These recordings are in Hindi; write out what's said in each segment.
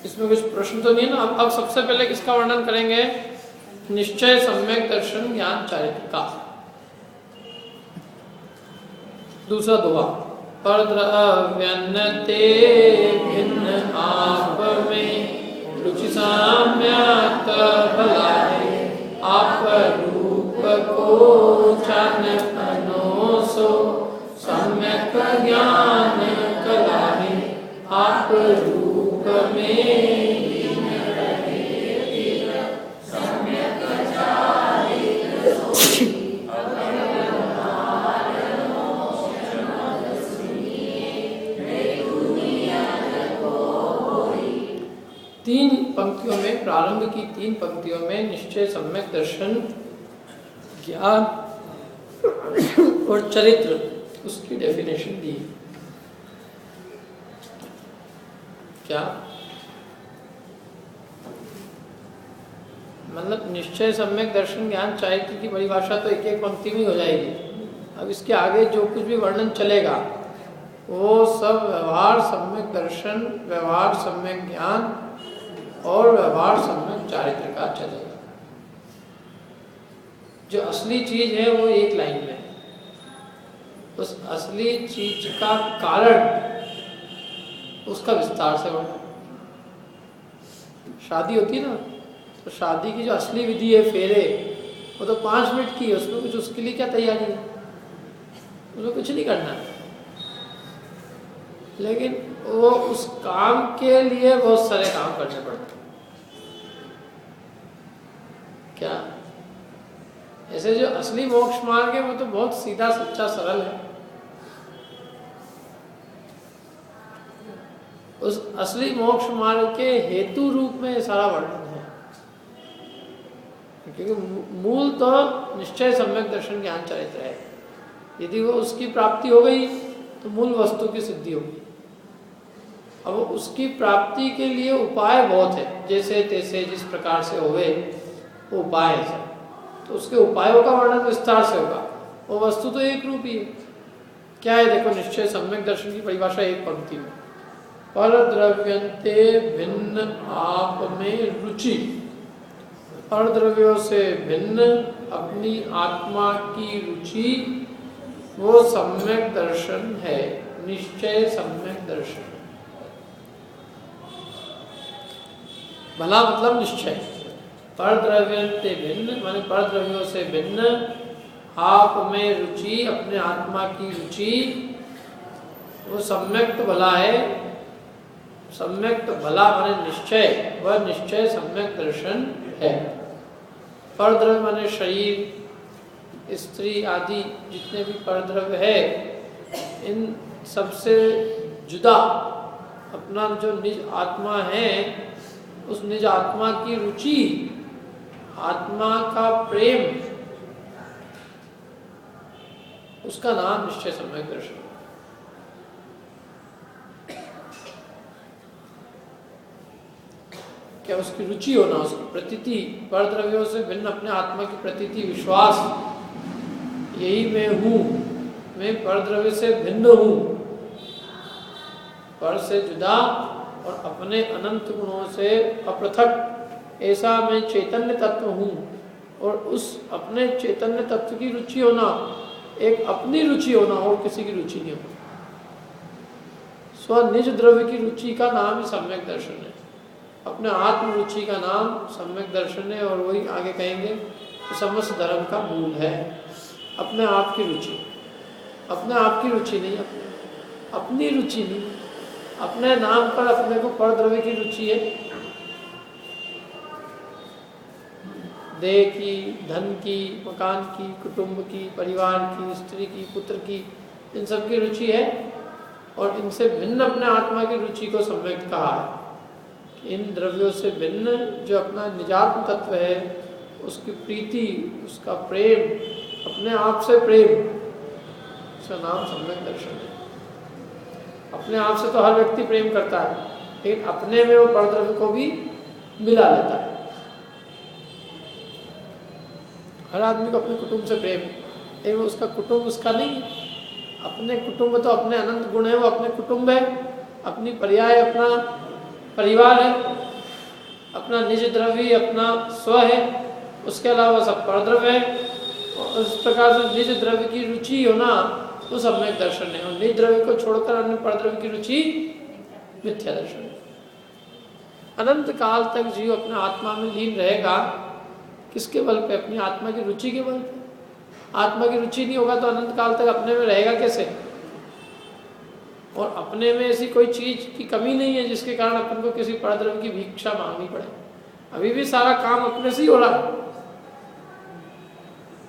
इसमें कुछ प्रश्न तो नहीं है ना। अब सबसे पहले किसका वर्णन करेंगे? निश्चय सम्यक दर्शन ज्ञान चारित्र का दूसरा दोहा। परद्रव्यन्ते भिन्न आप में रुचि साम्यक भलाए, आप रूप को जान अनोसो सम्यक ज्ञान कलाए, आप रूप में तीन पंक्तियों में, प्रारंभ की तीन पंक्तियों में निश्चय सम्यक दर्शन ज्ञान और चरित्र उसकी डेफिनेशन दी। क्या मतलब निश्चय सम्यक दर्शन ज्ञान चारित्र की परिभाषा तो एक एक पंक्ति में हो जाएगी। अब इसके आगे जो कुछ भी वर्णन चलेगा वो सब व्यवहार सम्यक दर्शन, व्यवहार सम्यक ज्ञान और व्यवहार सम्यक चारित्र का चलेगा। जो असली चीज है वो एक लाइन में, उस असली चीज का कारण उसका विस्तार से वर्णन। शादी होती है ना, तो शादी की जो असली विधि है फेरे, वो तो 5 मिनट की है। उसमें कुछ उसके लिए क्या तैयारी है? उसमें कुछ नहीं करना है, लेकिन वो उस काम के लिए बहुत सारे काम करने पड़ते हैं। क्या ऐसे जो असली मोक्ष मार्ग है वो तो बहुत सीधा सच्चा सरल है। उस असली मोक्ष मार्ग के हेतु रूप में सारा वर्णन है, क्योंकि मूल तो निश्चय सम्यक दर्शन ज्ञान चरित्र है। यदि वो उसकी प्राप्ति हो गई तो मूल वस्तु की सिद्धि होगी। अब उसकी प्राप्ति के लिए उपाय बहुत है, जैसे तैसे जिस प्रकार से होवे वो उपाय है, तो उसके उपायों का वर्णन विस्तार से होगा। वो वस्तु तो एक रूप ही है। क्या है देखो, निश्चय सम्यक दर्शन की परिभाषा एक पंक्ति में। परद्रव्यन्ते भिन्न आप में रुचि, परद्रव्यों से भिन्न अपनी आत्मा की रुचि वो सम्यक दर्शन है, निश्चय सम्यक दर्शन। भला मतलब निश्चय। परद्रव्यन्ते भिन्न माने परद्रव्यों से भिन्न आप में रुचि, अपने आत्मा की रुचि वो सम्यक तो भला है। सम्यक तो भला माने निश्चय, वह निश्चय सम्यक दर्शन है। परद्रव्य माने शरीर, स्त्री आदि जितने भी परद्रव्य है, इन सबसे जुदा अपना जो निज आत्मा है, उस निज आत्मा की रुचि, आत्मा का प्रेम, उसका नाम निश्चय सम्यक दर्शन। क्या उसकी रुचि होना, उसकी प्रतीति, परद्रव्यों से भिन्न अपने आत्मा की प्रतीति, विश्वास, यही मैं हूँ, मैं परद्रव्य से भिन्न हूँ, पर से जुदा और अपने अनंत गुणों से अपृथक, ऐसा मैं चैतन्य तत्व हूँ। और उस अपने चैतन्य तत्व की रुचि होना, एक अपनी रुचि होना और किसी की रुचि नहीं होना। स्वनिज द्रव्य की रुचि का नाम ही सम्यक दर्शन है। अपने आत्म रुचि का नाम सम्यक दर्शन है, और वही आगे कहेंगे तो समस्त धर्म का मूल है। अपने आप की रुचि, अपने आप की रुचि नहीं, अपनी रुचि नहीं, अपने नाम पर अपने को परद्रव्य की रुचि है। देह की, धन की, मकान की, कुटुंब की, परिवार की, स्त्री की, पुत्र की, इन सब की रुचि है। और इनसे भिन्न अपने आत्मा की रुचि को सम्यक कहा है। इन द्रव्यों से भिन्न जो अपना निजात्म तत्व है, उसकी प्रीति, उसका प्रेम, अपने आप से प्रेम, उसका नाम सम्यक दर्शन है। अपने आप से तो हर व्यक्ति प्रेम करता है, लेकिन अपने में वो परद्रव्य को भी मिला लेता है। हर आदमी को अपने कुटुंब से प्रेम है, लेकिन उसका कुटुंब उसका नहीं। अपने कुटुंब तो अपने अनंत गुण है, वो अपने कुटुंब है, अपनी पर्याय अपना परिवार है, अपना निज द्रव्य अपना स्व है, उसके अलावा सब परद्रव्य है। और इस प्रकार से निज द्रव्य की रुचि होना तो सम्यक दर्शन है, और निज द्रव्य को छोड़कर अन्य परद्रव्य की रुचि मिथ्या दर्शन है। अनंत काल तक जीव अपने आत्मा में लीन रहेगा, किसके बल पे? अपनी आत्मा की रुचि के बल पे। आत्मा की रुचि नहीं होगा तो अनंत काल तक अपने में रहेगा कैसे? और अपने में ऐसी कोई चीज की कमी नहीं है जिसके कारण अपन को किसी परद्रव्य की भिक्षा मांगनी पड़े। अभी भी सारा काम अपने से ही हो रहा है।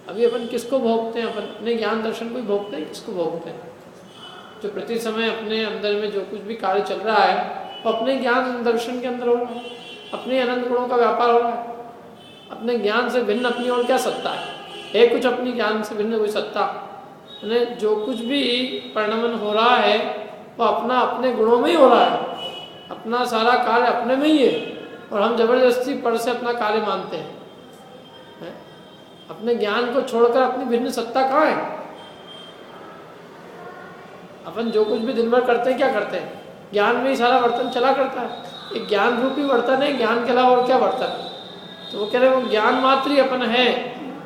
अभी अपन किसको भोगते हैं? अपन अपने ज्ञान दर्शन को ही भोगते हैं। किसको भोगते हैं? जो प्रति समय अपने अंदर में जो कुछ भी कार्य चल रहा है वो अपने ज्ञान दर्शन के अंदर हो रहा है, अपने अनंत गुणों का व्यापार हो रहा है। अपने ज्ञान से भिन्न अपनी और क्या सत्ता है कुछ अपनी ज्ञान से भिन्न कोई सत्ता? यानी जो कुछ भी परिणमन हो रहा है वो अपना अपने गुणों में ही हो रहा है, अपना सारा कार्य अपने में ही है, और हम जबरदस्ती पर से अपना कार्य मानते हैं। अपने ज्ञान को छोड़कर अपनी भिन्न सत्ता कहाँ है? अपन जो कुछ भी दिन भर करते हैं क्या करते हैं? ज्ञान में ही सारा वर्तन चला करता है। एक ज्ञान रूपी वर्तन है, ज्ञान के अलावा और क्या वर्तन है? तो वो कह रहे वो ज्ञान मात्र ही अपन है,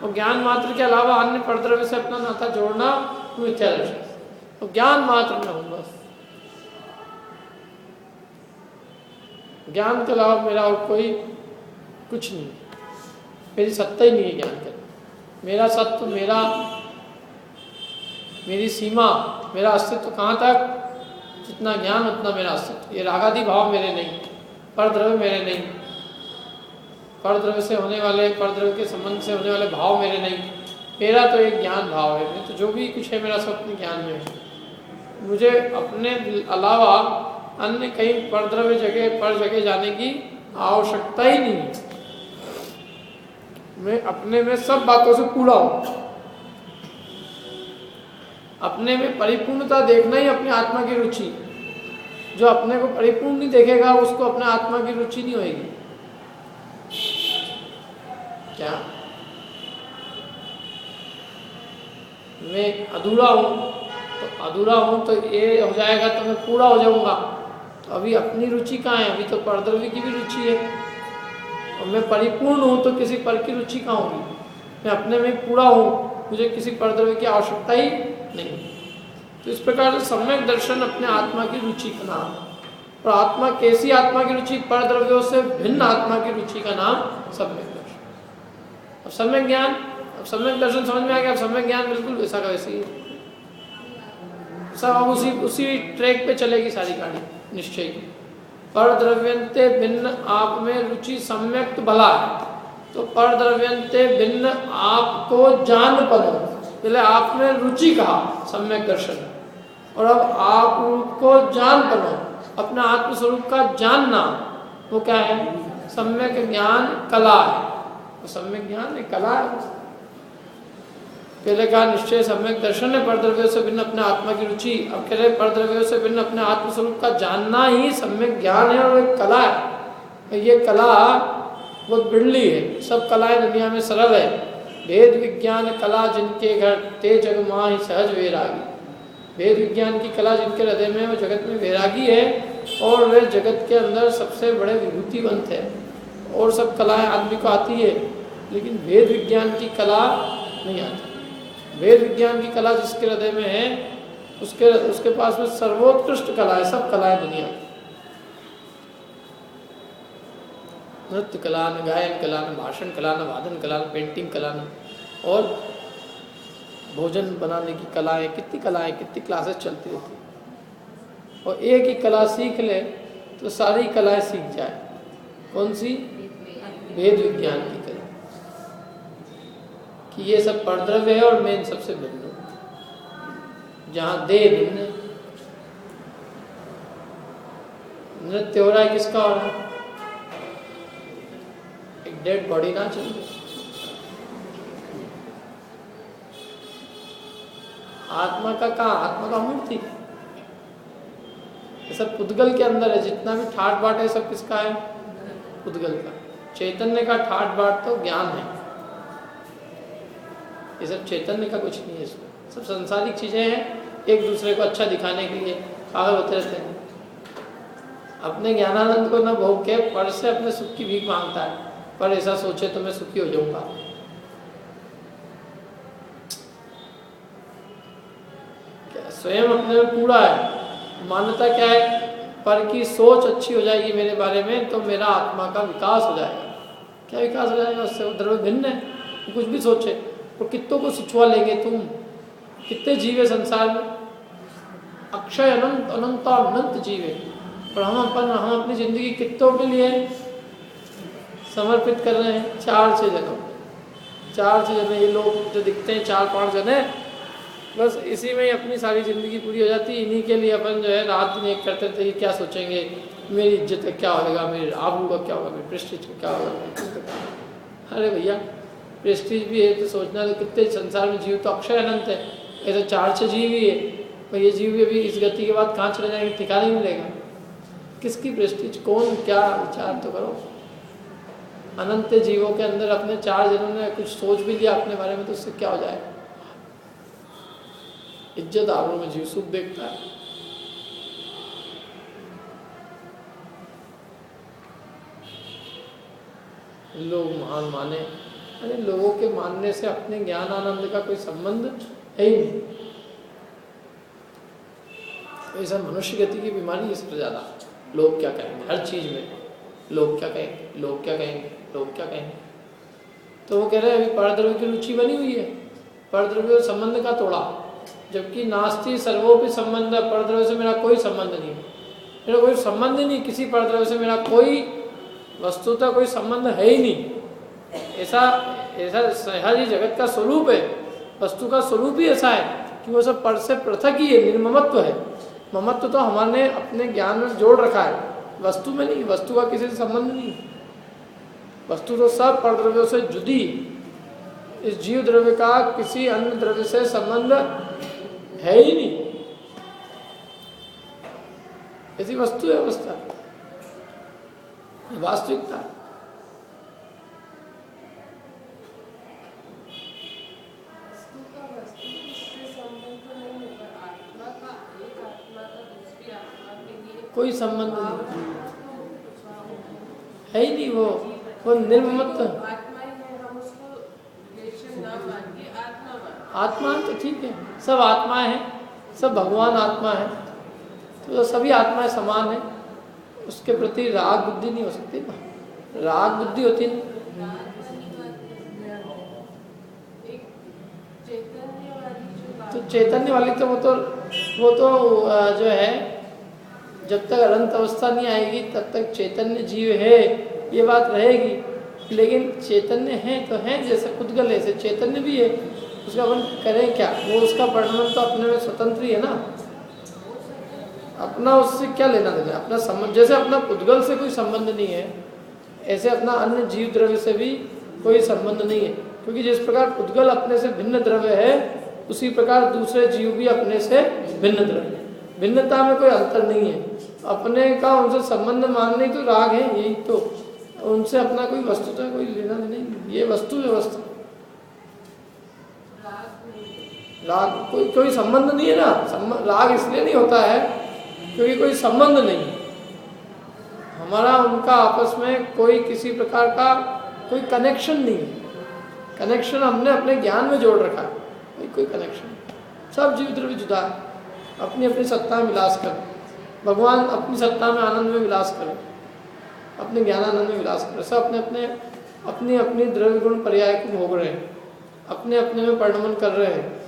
और ज्ञान मात्र के अलावा अन्य परद्रव्य से अपना नाता जोड़ना मिथ्या दर्शन। तो ज्ञान मात्र में हूँ बस, ज्ञान के अलावा मेरा और कोई कुछ नहीं, मेरी सत्ता ही नहीं है ज्ञान के। मेरा सत्व, मेरी सीमा, मेरा अस्तित्व कहाँ तक? जितना ज्ञान उतना मेरा अस्तित्व। ये रागादि भाव मेरे नहीं, परद्रव्य मेरे नहीं, परद्रव्य से होने वाले, परद्रव्य के संबंध से होने वाले भाव मेरे नहीं। मेरा तो एक ज्ञान भाव है। मैं तो जो भी कुछ है मेरा सब अपने ज्ञान में है। मुझे अपने अलावा अन्य कहीं परद्रव्य जगह जाने की आवश्यकता ही नहीं है। मैं अपने में सब बातों से पूरा हूँ। अपने में परिपूर्णता देखना ही अपनी आत्मा की रुचि। जो अपने को परिपूर्ण नहीं देखेगा उसको अपने आत्मा की रुचि नहीं होगी। क्या मैं अधूरा हूँ तो ये हो जाएगा तो मैं पूरा हो जाऊंगा। तो अभी अपनी रुचि कहाँ है? अभी तो परद्रव्य की भी रुचि है। और मैं परिपूर्ण हूँ तो किसी पर की रुचि कहाँ होगी? मैं अपने में पूरा हूँ, मुझे किसी परद्रव्य की आवश्यकता ही नहीं। तो इस प्रकार से सम्यक दर्शन अपने आत्मा की रुचि का नाम है। और आत्मा कैसी आत्मा की रुचि? परद्रव्यों से भिन्न आत्मा की रुचि का नाम सम्यक दर्शन। अब सम्यक ज्ञान, अब सम्यक दर्शन समझ में आ गया। अब सम्यक ज्ञान बिल्कुल वैसा का वैसी है। सब अब उसी ट्रैक पे चलेगी सारी गाड़ी निश्चय की। परद्रव्यंते भिन्न आप में रुचि सम्यक तो भला है। तो परद्रव्यंते भिन्न आपको जान पदो, पहले आप में रुचि कहा सम्यक दर्शन, और अब आप को जान पदो, अपना आत्मस्वरूप का जानना, वो क्या है? सम्यक ज्ञान कला है। तो सम्यक ज्ञान एक कला है। पहले कहा निश्चय सम्यक दर्शन है, परद्रव्यों से भिन्न अपने आत्मा की रुचि। अब कह रहे परद्रव्यों से भिन्न अपने आत्मस्वरूप का जानना ही सम्यक ज्ञान है, और एक कला है। ये कला बहुत बिरली है। सब कलाएं दुनिया में सरल है। वेद विज्ञान कला जिनके घर ते जग माहि सहज वैरागी। वेद विज्ञान की कला जिनके हृदय में, वो जगत में वैरागी है, और वे जगत के अंदर सबसे बड़े विभूतिवंत है। और सब कलाएं आदमी को आती है, लेकिन वेद विज्ञान की कला नहीं आती। वेद विज्ञान की कला जिसके हृदय में है, उसके पास में सर्वोत्कृष्ट कला है। सब कलाएं दुनिया, नृत्य कला, न गायन कला, न भाषण कला, न वादन कला, न पेंटिंग कला, न और भोजन बनाने की कलाएं, कितनी कलाएं, कितनी क्लासेस चलती रहती है। और एक ही कला सीख ले तो सारी कलाएं सीख जाए। कौन सी? वेद विज्ञान की कला, कि ये सब परद्रव्य है और मैं इन सबसे भिन्न हूँ। जहाँ दे भिन्न, नृत्य हो रहा है, किसका हो रहा है? एक डेड बॉडी ना चल रही। आत्मा का कहाँ? आत्मा का मूर्ति। ये सब पुद्गल के अंदर है। जितना भी ठाट बाट है सब किसका है? पुद्गल का। चैतन्य का ठाट बाट तो ज्ञान है। ये सब चैतन्य का कुछ नहीं है। इसमें सब सांसारिक चीजें हैं, एक दूसरे को अच्छा दिखाने के लिए पागल होते रहते हैं। अपने ज्ञानानंद को न भोग के पर से अपने सुख की भीख मांगता है, पर ऐसा सोचे तो मैं सुखी हो जाऊंगा। स्वयं अपने में कूड़ा है। मान्यता क्या है? पर की सोच अच्छी हो जाएगी मेरे बारे में तो मेरा आत्मा का विकास हो जाएगा। क्या विकास हो जाएगा उससे? वो द्रव्य भिन्न है, कुछ भी सोचे। और कितनों को सिचवा लेंगे तुम? कितने जीव है संसार में? अक्षय अनंत अनंत अनंत जीव है, और हम अपनी जिंदगी कितनों के लिए समर्पित कर रहे हैं? 4-6 जनों। 4-6 जने ये लोग जो दिखते हैं 4-5 जने, बस इसी में ही अपनी सारी ज़िंदगी पूरी हो जाती है। इन्हीं के लिए अपन जो है रात दिन एक करते थे कि क्या सोचेंगे, मेरी इज्जत का क्या होगा, मेरे आबरू का क्या होगा, मेरे प्रेस्टीज का क्या होगा। अरे भैया प्रेस्टीज भी है तो सोचना तो कितने संसार में जीव तो अक्षय अनंत है, ऐसे 4-6 जीव ही है। पर ये जीव भी अभी इस गति के बाद कहाँ चले जाएंगे, ठिकाना नहीं मिलेगा। किसकी प्रेस्टीज, कौन क्या विचार तो करो। अनंत जीवों के अंदर अपने 4 जनों ने कुछ सोच भी लिया अपने बारे में तो उससे क्या हो जाएगा। इज्जत आबरू में जीव सुख देखता है। लोग महान माने, अरे लोगों के मानने से अपने ज्ञान आनंद का कोई संबंध है ही नहीं। ऐसा मनुष्य गति की बीमारी है सबसे ज्यादा। लोग क्या कहेंगे, हर चीज में लोग क्या कहेंगे, लोग क्या कहेंगे, लोग क्या कहेंगे। तो वो कह रहे हैं अभी परद्रव्य की रुचि बनी हुई है, परद्रव्य संबंध का तोड़ा, जबकि नास्ति सर्वोपि संबंध, परद्रव्य से मेरा कोई संबंध नहीं, मेरा कोई संबंध ही नहीं, किसी परद्रव्य से मेरा कोई वस्तुतः कोई संबंध है ही नहीं। ऐसा ही जगत का स्वरूप है, वस्तु का स्वरूप ही ऐसा है कि वो सब पर से पृथक ही है, निर्ममत्व है। ममत्व तो हमारे अपने ज्ञान में जोड़ रखा है, वस्तु में नहीं। वस्तु का किसी से संबंध नहीं, वस्तु तो सब परद्रव्यों से जुदी। इस जीव द्रव्य का किसी अन्य द्रव्य से संबंध है ही नहीं, ऐसी वस्तु है अवस्था, वास्तविकता। कोई संबंध नहीं है ही नहीं, वो निर्ममत्व। आत्मा तो ठीक है, सब आत्माएं हैं, सब भगवान आत्मा है, तो सभी आत्माएं समान है। उसके प्रति राग बुद्धि नहीं हो सकती ना, राग बुद्धि होती है। तो चैतन्य वाली तो वो तो जो है जब तक अनंत अवस्था नहीं आएगी तब तक चैतन्य जीव है ये बात रहेगी। लेकिन चैतन्य है तो है, जैसे पुद्गल है ऐसे चैतन्य भी है, उसका अपन करें क्या? वो उसका परिणाम तो अपने में स्वतंत्र ही है ना, अपना उससे क्या लेना देना। अपना संबंध, जैसे अपना पुद्गल से कोई संबंध नहीं है ऐसे अपना अन्य जीव द्रव्य से भी कोई संबंध नहीं है, क्योंकि जिस प्रकार पुद्गल अपने से भिन्न द्रव्य है उसी प्रकार दूसरे जीव भी अपने से भिन्न द्रव्य है। भिन्नता में कोई अंतर नहीं है, अपने का उनसे संबंध मानने तो राग है, यही तो उनसे अपना कोई वस्तु तो कोई लेना नहीं, ये वस्तु व्यवस्था। राग कोई संबंध नहीं है ना, राग इसलिए नहीं होता है क्योंकि कोई संबंध नहीं हमारा उनका आपस में, कोई किसी प्रकार का कोई कनेक्शन नहीं है। कनेक्शन हमने अपने ज्ञान में जोड़ रखा है, कोई कनेक्शन। सब जीव द्रव्य जुदा है, अपनी अपनी सत्ता में विलास कर। भगवान अपनी सत्ता में आनंद में विलास करें, अपने ज्ञानानंद में विलास करें। सब अपने अपनी द्रव्य गुण पर्याय को भोग रहे हैं, अपने अपने में परिणमन कर रहे हैं।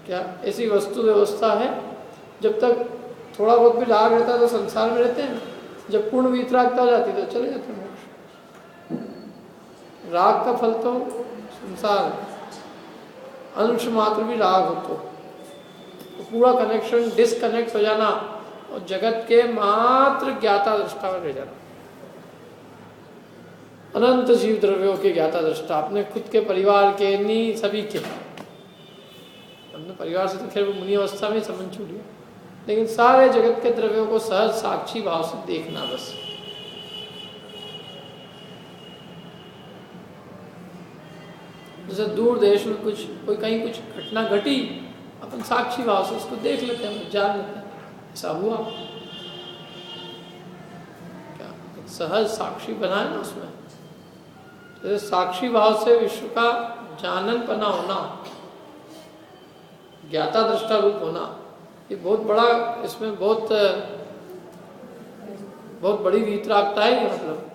क्या ऐसी वस्तु व्यवस्था है? जब तक थोड़ा बहुत भी राग रहता है तो संसार में रहते हैं, जब पूर्ण वितरागता हो जाती है तो चले जाते हैं मोक्ष। राग का फल तो संसार, अंश मात्र भी राग हो तो पूरा कनेक्शन डिसकनेक्ट हो जाना और जगत के मात्र ज्ञाता दृष्टा में रह जाना। अनंत जीव द्रव्यों के ज्ञाता दृष्टा, अपने खुद के परिवार के नहीं, सभी के। अपने परिवार से तो खैर वो मुनि अवस्था में संबंध छूट गया, लेकिन सारे जगत के द्रव्यों को सहज साक्षी भाव से देखना बस। जैसे दूर देश में कोई कहीं कुछ घटना घटी, अपन साक्षी भाव से उसको देख लेते हैं, जान लेते हैं ऐसा हुआ। सहज साक्षी बना है ना उसमें। तो साक्षी भाव से विश्व का जानन पना होना, ज्ञाता दृष्टा रूप होना, ये बहुत बड़ा, इसमें बहुत बड़ी वीतरागता है ये मतलब।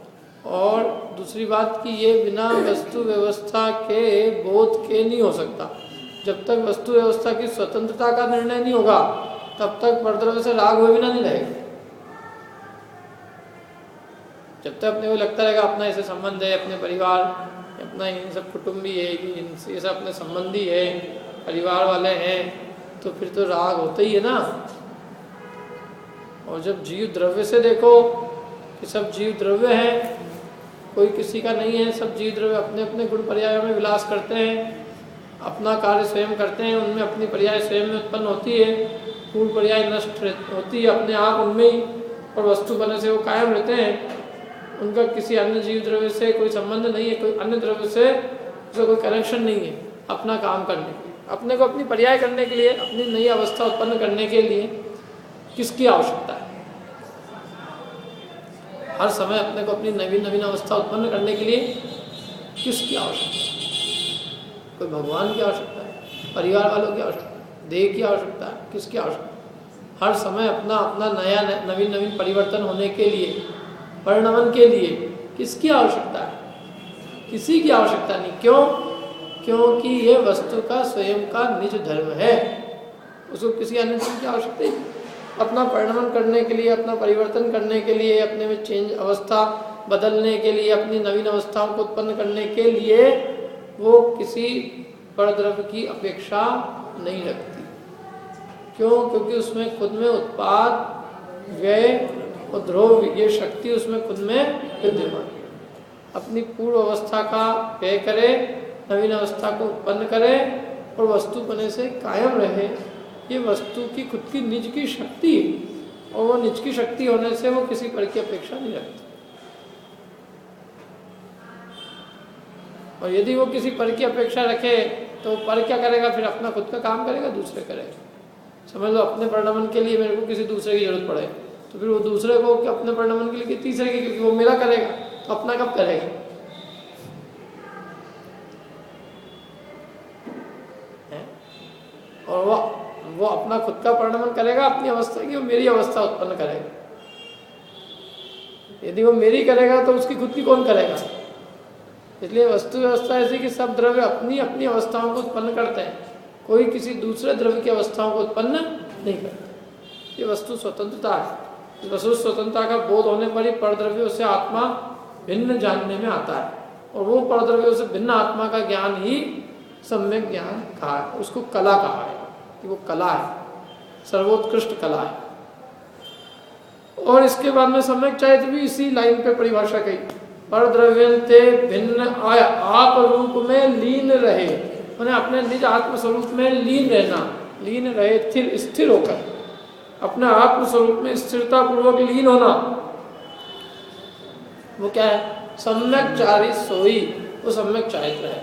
और दूसरी बात कि ये बिना वस्तु व्यवस्था के बोध के नहीं हो सकता। जब तक वस्तु व्यवस्था की स्वतंत्रता का निर्णय नहीं होगा तब तक परद्रव्य से राग हुए बिना नहीं रहेगा। जब तक अपने को लगता रहेगा अपना ऐसे संबंध है, अपने परिवार, अपना इन सब कुटुंबी है, इनसे सब अपने संबंधी है, परिवार वाले हैं, तो फिर तो राग होता ही है ना। और जब जीव द्रव्य से देखो कि सब जीव द्रव्य हैं, कोई किसी का नहीं है, सब जीव द्रव्य अपने अपने गुण पर्यायों में विलास करते हैं, अपना कार्य स्वयं करते हैं, उनमें अपनी पर्याय स्वयं में उत्पन्न होती है, पूर्ण पर्याय नष्ट होती है अपने आप उनमें ही, और वस्तु बनने से वो कायम रहते हैं। उनका किसी अन्य जीव द्रव्य से कोई संबंध नहीं है, कोई अन्य द्रव्य से उसका कोई कनेक्शन नहीं है। अपना काम करने के लिए, अपने को अपनी पर्याय करने के लिए, अपनी नई अवस्था उत्पन्न करने के लिए किसकी आवश्यकता है? हर समय अपने को अपनी नवीन अवस्था उत्पन्न करने के लिए किसकी आवश्यकता है? कोई भगवान की आवश्यकता है, परिवार वालों की आवश्यकता है, देह की आवश्यकता है, किसकी आवश्यकता है? हर समय अपना अपना नया नवीन परिवर्तन होने के लिए, परिणमन के लिए किसकी आवश्यकता है? किसी की आवश्यकता नहीं। क्यों? क्योंकि ये वस्तु का स्वयं का निज धर्म है, उसको किसी अन्य चीज की आवश्यकता नहीं। अपना परिणमन करने के लिए, अपना परिवर्तन करने के लिए, अपने में चेंज अवस्था बदलने के लिए, अपनी नवीन अवस्थाओं को उत्पन्न करने के लिए वो किसी परद्रव्य की अपेक्षा नहीं रखती। क्यों? क्योंकि उसमें खुद में उत्पाद, व्यय और ध्रुव, ये शक्ति उसमें खुद में विद्यमान है। अपनी पूर्व अवस्था का व्यय करे, नवीन अवस्था को उत्पन्न करे और वस्तु बने से कायम रहे, ये वस्तु की खुद की निज की शक्ति है। और वो निज की शक्ति होने से वो किसी पर की अपेक्षा नहीं रखती। और यदि वो किसी पर की अपेक्षा रखे तो पर क्या करेगा? फिर अपना खुद का काम करेगा, दूसरे करेगा। समझ लो अपने परिणमन के लिए मेरे को किसी दूसरे की जरूरत पड़े तो फिर वो दूसरे को अपने परिणमन के लिए तीसरे की, क्योंकि वो मेरा करेगा तो अपना कब करेगा? और वो अपना खुद का परिणमन करेगा अपनी अवस्था की, वो मेरी अवस्था उत्पन्न करेगा। यदि वो मेरी करेगा तो उसकी खुद की कौन करेगा? इसलिए वस्तु व्यवस्था ऐसी कि सब द्रव्य अपनी अपनी अवस्थाओं को उत्पन्न करते हैं, कोई किसी दूसरे द्रव्य की अवस्थाओं को उत्पन्न नहीं करता। ये वस्तु स्वतंत्रता है। वस्तु स्वतंत्रता का बोध होने पर ही परद्रव्यों से आत्मा भिन्न जानने में आता है, और वो परद्रव्यों से भिन्न आत्मा का ज्ञान ही सम्यक ज्ञान कहा है। उसको कला कहा है कि वो कला है, सर्वोत्कृष्ट कला है। और इसके बाद में सम्यक चाहिए भी इसी लाइन पे परिभाषा कही, परद्रव्यंते भिन्न आया आप रूप में लीन रहे, मैंने अपने निज आत्म स्वरूप में लीन रहना, लीन रहे स्थिर होकर अपने आत्म स्वरूप में स्थिरता पूर्वक लीन होना, वो क्या है? सम्यक चारि सोई, वो सम्यक चारित्र है।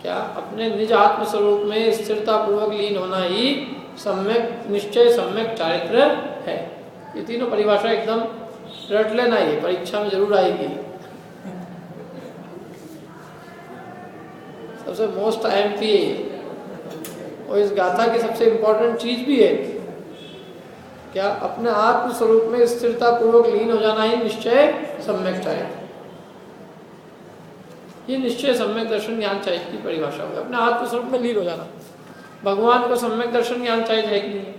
क्या? अपने निज आत्म स्वरूप में स्थिरता पूर्वक लीन होना ही सम्यक निश्चय, सम्यक चारित्र है। ये तीनों परिभाषा एकदम रट लेना, ये परीक्षा में जरूर आएगी। सबसे मोस्ट IMP और इस गाथा की सबसे इंपॉर्टेंट चीज भी है। क्या? अपने आत्म स्वरूप में स्थिरता पूर्वक लीन हो जाना ही निश्चय सम्यक चारित्र। ये निश्चय सम्यक दर्शन ज्ञान चाहिए की परिभाषा होगी, अपने आत्म स्वरूप में लीन हो जाना। भगवान को सम्यक दर्शन ज्ञान चाहिए है कि नहीं?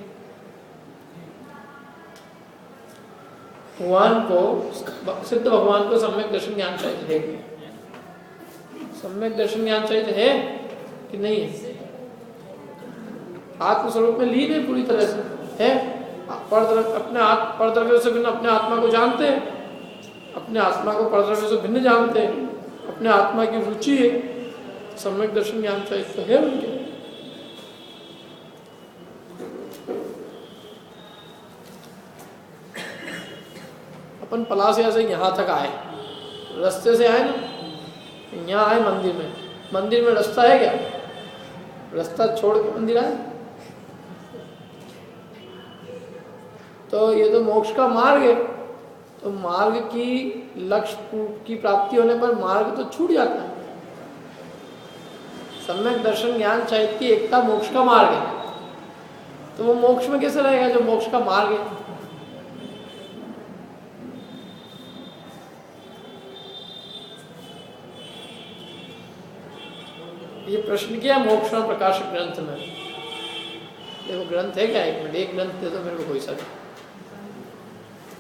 भगवान को, सिद्ध भगवान को सम्यक दर्शन ज्ञान चाहिए है कि? सम्यक दर्शन ज्ञान चाहिए है कि नहीं है? आत्म स्वरूप में लीन है पूरी तरह से है। अपने परद्रव्यों से भिन्न अपने आत्मा को जानते हैं, अपने आत्मा को परद्रव्यों से भिन्न जानते हैं, अपने आत्मा की रुचि है, सम्यक दर्शन ज्ञान चाहिए तो है उनके। अपन पलासिया से यहाँ तक आए, रास्ते से आए ना, यहाँ आए मंदिर में। मंदिर में रास्ता है क्या? रास्ता छोड़ के मंदिर आए? तो ये तो मोक्ष का मार्ग है, तो मार्ग की लक्ष्य की प्राप्ति होने पर मार्ग तो छूट जाता है। सम्यक दर्शन ज्ञान चैत्य की एकता मोक्ष का मार्ग है, तो वो मोक्ष में कैसे रहेगा जो मोक्ष का मार्ग है? ये प्रश्न किया मोक्षण प्रकाशक ग्रंथ में। देखो ग्रंथ है क्या, एक मिनट, एक ग्रंथ दे दो मेरे को कोई सा।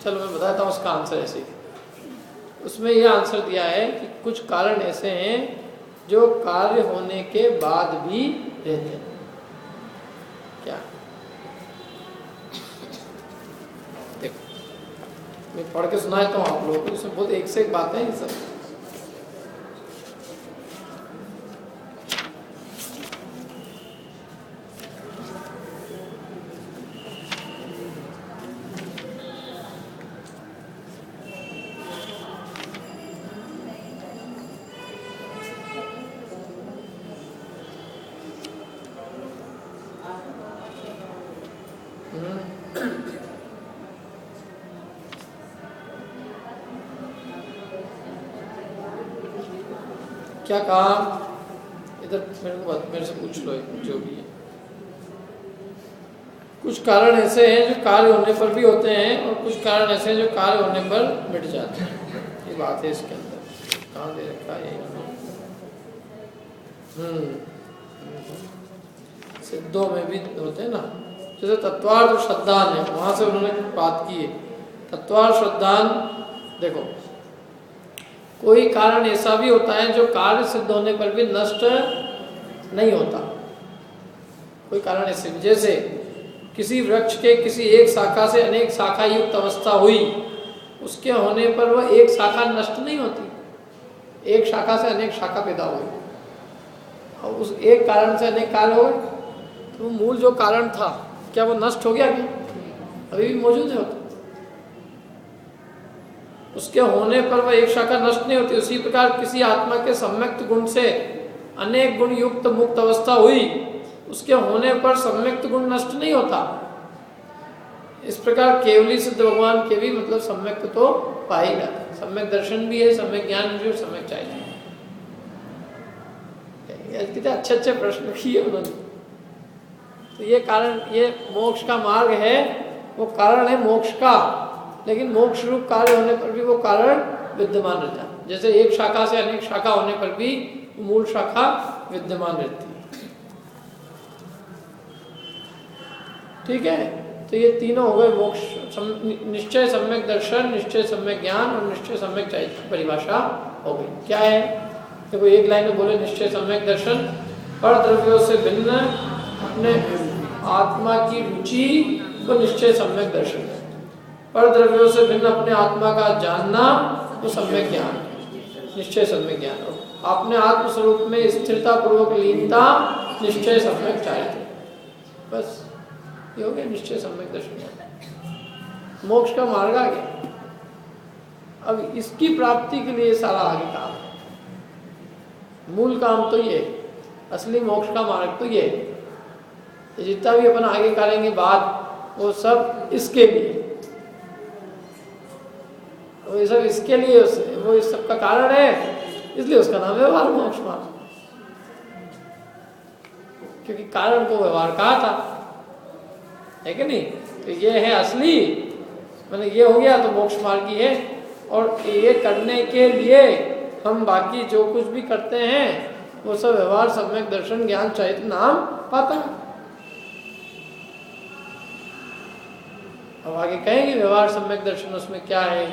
चलो मैं बताता हूँ उसका आंसर ऐसे। उसमें यह आंसर दिया है कि कुछ कारण ऐसे हैं जो कार्य होने के बाद भी रहते हैं। क्या? देखो मैं पढ़ के सुनाता हूँ आप लोगों को, इसमें बहुत एक से एक बातें हैं सब। क्या कहा इधर, मेरे से पूछ लो जो भी है। कुछ कारण ऐसे हैं जो कार्य होने पर भी होते हैं और कुछ कारण ऐसे हैं जो कार्य होने पर मिट जाते हैं। ये बात है इसके अंदर। कहाँ दे रखा है? सिद्धों में भी होते हैं ना, जैसे तत्वार्थ और श्रद्धान है, वहां से उन्होंने बात की है। तत्वार्थ श्रद्धान, देखो कोई कारण ऐसा भी होता है जो कार्य सिद्ध होने पर भी नष्ट नहीं होता। कोई कारण ऐसे, जैसे किसी वृक्ष के किसी एक शाखा से अनेक शाखा युक्त अवस्था हुई, उसके होने पर वह एक शाखा नष्ट नहीं होती। एक शाखा से अनेक शाखा पैदा हुई और उस एक कारण से अनेक कारण हो गए, तो मूल जो कारण था क्या वो नष्ट हो गया? क्या अभी भी मौजूद है? उसके होने पर वह एक शाखा नष्ट नहीं होती। उसी प्रकार किसी आत्मा के सम्यक्त गुण से अनेक गुण युक्त मुक्त अवस्था हुई, उसके होने पर सम्यक्त गुण नष्ट नहीं होता। इस प्रकार केवली सिद्ध भगवान के भी मतलब सम्यक्त तो पाए जाता है। सम्यक दर्शन भी है, सम्यक ज्ञान भी, और सम्यक चाहिए। कितने अच्छे अच्छे प्रश्न किए उन्होंने। तो ये कारण, ये मोक्ष का मार्ग है, वो कारण है मोक्ष का, लेकिन मोक्ष रूप कार्य होने पर भी वो कारण विद्यमान रहता है। जैसे एक शाखा से अनेक शाखा होने पर भी मूल शाखा विद्यमान रहती है। ठीक है, तो ये तीनों हो गए मोक्ष। निश्चय सम्यक दर्शन, निश्चय सम्यक ज्ञान और निश्चय सम्यक चाहिए की परिभाषा हो गई। क्या है? देखो एक लाइन में बोले निश्चय सम्यक दर्शन, पर द्रव्यों से भिन्न अपने आत्मा की रुचि वो निश्चय सम्यक दर्शन है। पर द्रव्यों से भिन्न अपने आत्मा का जानना वो सम्यक ज्ञान, निश्चय सम्यक ज्ञान हो। अपने आत्म स्वरूप में स्थिरता पूर्वक लीनता निश्चय सम्यक चाहिए। बस ये हो गया निश्चय सम्यक दर्शन। मोक्ष का मार्ग आ गया। अब इसकी प्राप्ति के लिए सारा आगे काम है। मूल काम तो ये, असली मोक्ष का मार्ग तो ये, जितना भी अपन आगे करेंगे बात वो सब इसके लिए, वो ये सब इसके लिए, वो इस सब का कारण है, इसलिए उसका नाम है व्यवहार मोक्ष मार्ग। क्योंकि कारण को व्यवहार कहा था, है कि नहीं? तो ये है असली, मैंने ये हो गया तो मोक्ष मार्ग ही है। और ये करने के लिए हम बाकी जो कुछ भी करते हैं वो सब व्यवहार सम्यक दर्शन ज्ञान चैत्य नाम पाता है। अब आगे कहेंगे व्यवहार सम्यक दर्शन उसमें क्या है,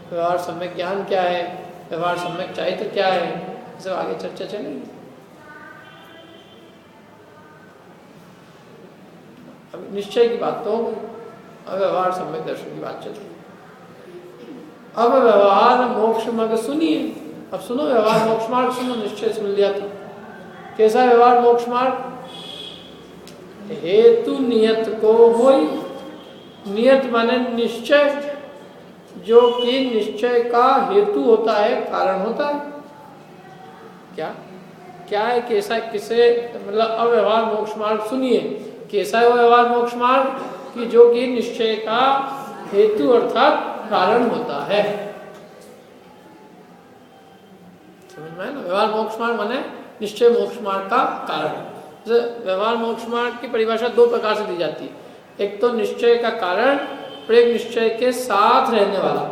व्यवहार सम्यक ज्ञान क्या है, व्यवहार सम्यक चैत्य क्या है, सब आगे चर्चा चलेगी। अब निश्चय की बात तो हो गई, अब व्यवहार सम्यक दर्शन की बात चल रही। अब व्यवहार मोक्ष मार्ग सुनिए। अब सुनो व्यवहार मोक्ष मार्ग सुनो, निश्चय सुन लिया था। कैसा व्यवहार मोक्ष मार्ग? हेतु नियत को होई, नियत माने निश्चय, जो कि निश्चय का हेतु होता है, कारण होता है। क्या क्या है? कैसा, किसे मतलब अव्यवहार मोक्ष मार्ग सुनिए। कैसा है वो व्यवहार मोक्ष मार्ग? कि जो कि निश्चय का हेतु अर्थात कारण होता है। समझ में ना? व्यवहार मोक्ष मार्ग माने निश्चय मोक्ष मार्ग का कारण। व्यवहार मोक्ष मार्ग की परिभाषा दो प्रकार से दी जाती है। एक तो निश्चय का कारण और एक निश्चय के साथ रहने वाला।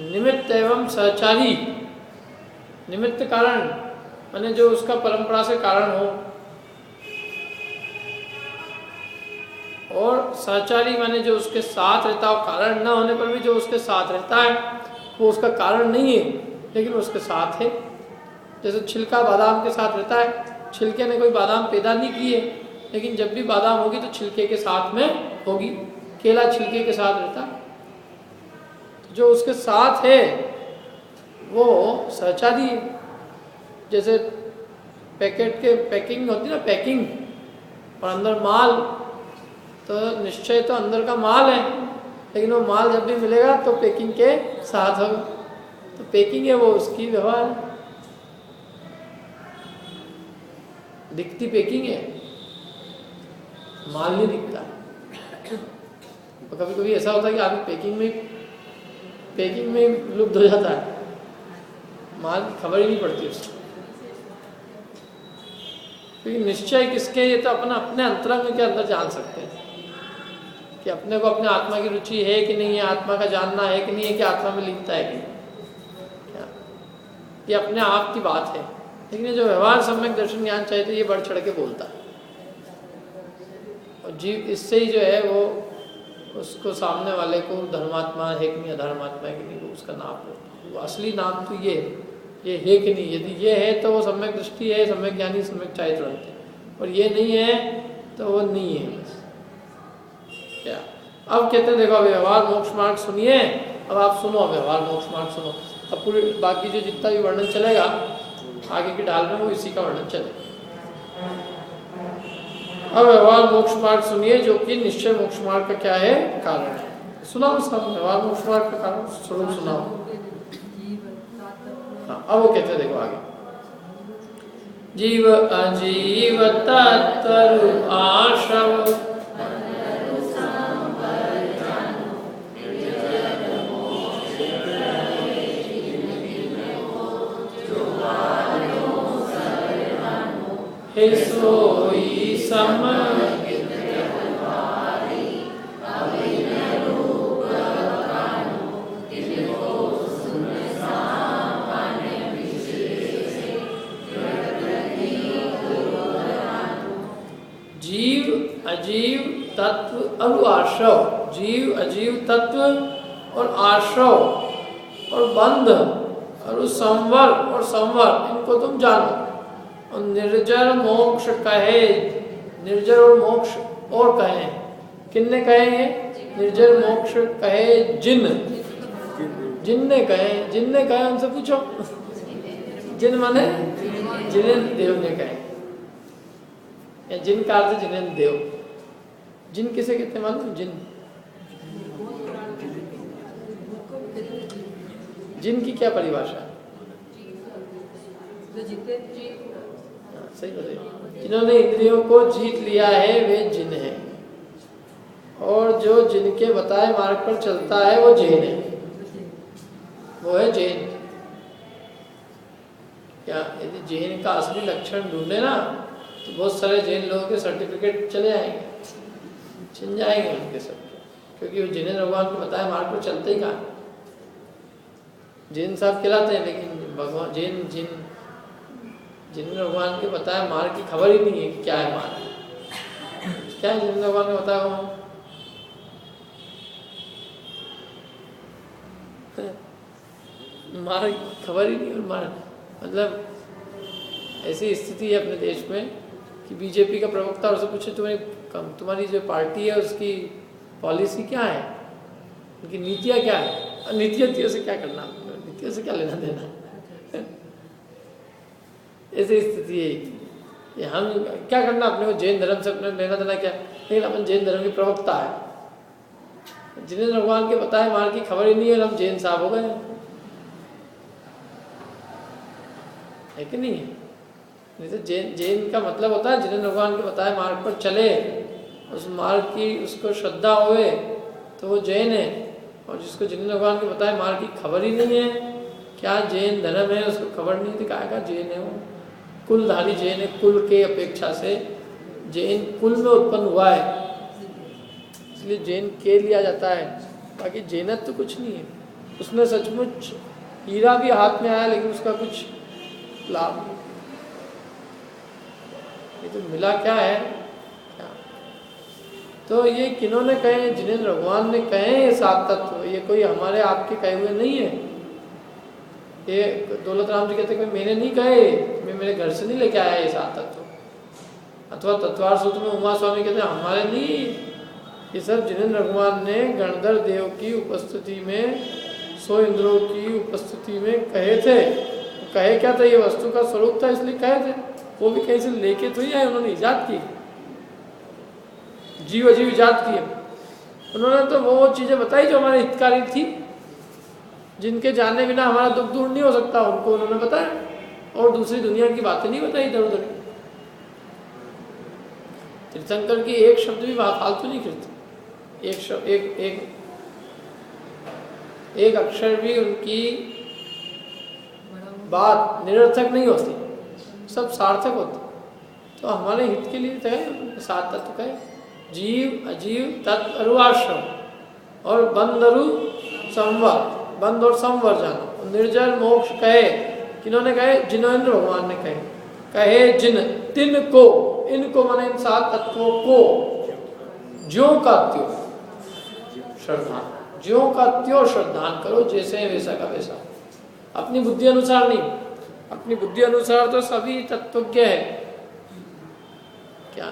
निमित्त एवं सहचारी। निमित्त कारण माने जो उसका परंपरा से कारण हो, और सहचारी माने जो उसके साथ रहता हो। कारण न होने पर भी जो उसके साथ रहता है वो उसका कारण नहीं है लेकिन उसके साथ है। जैसे छिलका बादाम के साथ रहता है, छिलके ने कोई बादाम पैदा नहीं की है लेकिन जब भी बादाम होगी तो छिलके के साथ में होगी। केला छिलके के साथ रहता है, जो उसके साथ है वो सहचारी है। जैसे पैकेट के पैकिंग होती है ना, पैकिंग और अंदर माल, तो निश्चय तो अंदर का माल है लेकिन वो माल जब भी मिलेगा तो पैकिंग के साथ होगा। तो पैकिंग है वो उसकी व्यवहार है, दिखती पैकिंग है, माल नहीं दिखता। तो कभी कभी ऐसा होता है कि आदमी पैकिंग में लुप्त हो जाता है, माल की खबर ही नहीं पड़ती उसको। क्योंकि निश्चय किसके, ये तो अपने अंतरंग के अंदर जान सकते हैं कि अपने को अपने आत्मा की रुचि है कि नहीं है, आत्मा का जानना है कि नहीं है, कि आत्मा में लीनता है कि नहीं, ये अपने आप की बात है। लेकिन ये जो व्यवहार सम्यक दर्शन ज्ञान चाहिए ये बढ़ चढ़ के बोलता है, और जीव इससे ही जो है वो उसको सामने वाले को धर्मात्मा है कि नहीं, अधर्मात्मा है कि नहीं, वो उसका नाम बोलता है। वो असली नाम तो ये है कि नहीं। यदि ये है तो वो सम्यक दृष्टि है, सम्यक ज्ञानी, सम्यक चारित्र है, और ये नहीं है तो वो नहीं है बस। क्या अब कहते हैं, देखो व्यवहार मोक्ष मार्ग सुनिए, अब आप सुनो, व्यवहार मोक्ष मार्ग सुनो। अब पूरे बाकी जो जितना भी वर्णन चलेगा आगे की ढाल में वो इसी का वर्णन चलेगा। अब व्यवहार मोक्ष मार्ग सुनिए जो कि निश्चय मोक्ष मार्ग का क्या है, कारण है। सुनाओ सब व्यवहार मोक्ष मार्ग का कारण स्वरूप सुनाओ। हाँ, अब वो कहते हैं, देखो आगे, जीव अजीव तत्व आशव सोई सम जीव अजीव तत्व और आश्रव। जीव अजीव तत्व और आश्रव और बंध और संवर और संवर, इनको तुम जानो। और निर्जर मोक्ष कहे, निर्जर और मोक्ष और कहे, किन्ने कहे हैं? निर्जर मोक्ष कहे जिन, जिनने कहे, जिनने कहे उनसे पूछो। जिन माने जिनेन्द्र देव ने कहे, या जिन का अर्थ जिनेन्द्र देव। जिन किसे कहते मालूम? जिन की क्या परिभाषा है? सही बताइए। जिन्होंने इंद्रियों को जीत लिया है वे जिन है, और जो जिनके बताए मार्ग पर चलता है वो जैन है, वो है जैन। क्या यदि जैन का असली लक्षण ढूंढे ना तो बहुत सारे जैन लोगों के सर्टिफिकेट चले आएंगे, छिन जाएंगे उनके सब, क्योंकि वो जिन्हें भगवान को बताए मार्ग पर चलते ही कहाँ। जैन साहब कहलाते हैं लेकिन भगवान जैन जिन्हें भगवान के बताया मार्ग की खबर ही नहीं है कि क्या है मार्ग, क्या है जिन्हें भगवान ने बताया वो मार्ग खबर ही नहीं। और मार्ग मतलब ऐसी स्थिति है अपने देश में कि बीजेपी का प्रवक्ता उससे पूछे तुम्हारी जो पार्टी है उसकी पॉलिसी क्या है, उनकी नीतियाँ क्या है? नीतियों से क्या करना, नीतियों से क्या लेना देना। ऐसी स्थिति है कि हम क्या करना, अपने को जैन धर्म से अपने लेना देना क्या, लेकिन अपन जैन धर्म के प्रवक्ता है, जिन्हें भगवान के बताए मार्ग की खबर ही नहीं है, हम जैन साहब हो गए है कि नहीं है? नहीं तो जैन का मतलब होता है जिन्हें भगवान के बताए मार्ग पर चले, उस मार्ग की उसको श्रद्धा होए तो वो जैन है, और जिसको जिन भगवान को बताए मार्ग की खबर ही नहीं है, क्या जैन धर्म है उसको खबर नहीं थी, का जैन है वो, कुलधारी जैन है, कुल के अपेक्षा से जैन कुल में उत्पन्न हुआ है, इसलिए जैन के लिया जाता है, बाकी जैनत तो कुछ नहीं है। उसमें सचमुच हीरा भी हाथ में आया लेकिन उसका कुछ लाभ नहीं। ये तो मिला क्या है क्या? तो ये किन्होंने कहे, जिनेंद्र भगवान ने कहे ये सात तत्व, ये कोई हमारे आपके कहे हुए नहीं है। ये दौलत राम जी कहते हैं मैंने नहीं कहे, मैं मेरे घर से नहीं लेके आया ये सात तत्व। अथवा तत्वार सूत्र में उमा स्वामी कहते हैं हमारे नहीं, ये सब जिनेंद्र भगवान ने गणधर देव की उपस्थिति में, 100 इंद्रों की उपस्थिति में कहे थे। कहे क्या था, ये वस्तु का स्वरूप था इसलिए कहे थे, वो भी कहीं से लेके तो ही आए, उन्होंने इजाद की, जीव अजीव इजाद किए उन्होंने। तो वो चीज़ें बताई जो हमारे हितकारी थी, जिनके जाने बिना हमारा दुख दूर नहीं हो सकता, उनको उन्होंने बताया, और दूसरी दुनिया की बातें नहीं बताई इधर उधर। तीर्थंकर की एक शब्द भी फालतू नहीं करते, एक शब्द एक अक्षर भी उनकी बात निरर्थक नहीं होती, सब सार्थक होते। तो हमारे हित के लिए है सात तत्व का, जीव अजीव तत्व अरुआश्रम और बंद अरु संवर, बंद और संवर जानो, निर्जर मोक्ष कहे, किन्होंने कहे, जिनेंद्र भगवान ने कहे जिन तिन को, इनको माने इन सात तत्वों को, ज्यों का त्यों श्रद्धा, ज्यों का त्यों श्रद्धान करो, जैसे है वैसा का वैसा, अपनी बुद्धि अनुसार नहीं। अपनी बुद्धि अनुसार तो सभी तत्वज्ञ है, क्या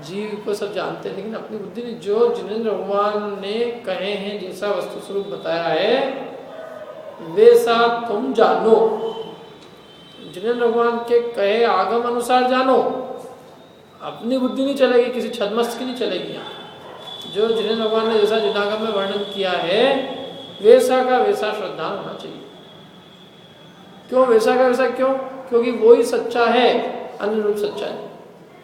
जीव को सब जानते हैं, लेकिन अपनी बुद्धि नहीं। जो जिनेंद्र भगवान ने कहे हैं, जैसा वस्तु स्वरूप बताया है वैसा तुम जानो, जिनेंद्र भगवान के कहे आगम अनुसार जानो, अपनी बुद्धि नहीं चलेगी, किसी छद्मस्त की नहीं चलेगी यहाँ। जो जिनेंद्र भगवान ने जैसा जिनागम में वर्णन किया है वैसा का वैसा श्रद्धा होना चाहिए। क्यों वैसा का वैसा, क्यों? क्योंकि वो ही सच्चा है, अन्य रूप सच्चा है।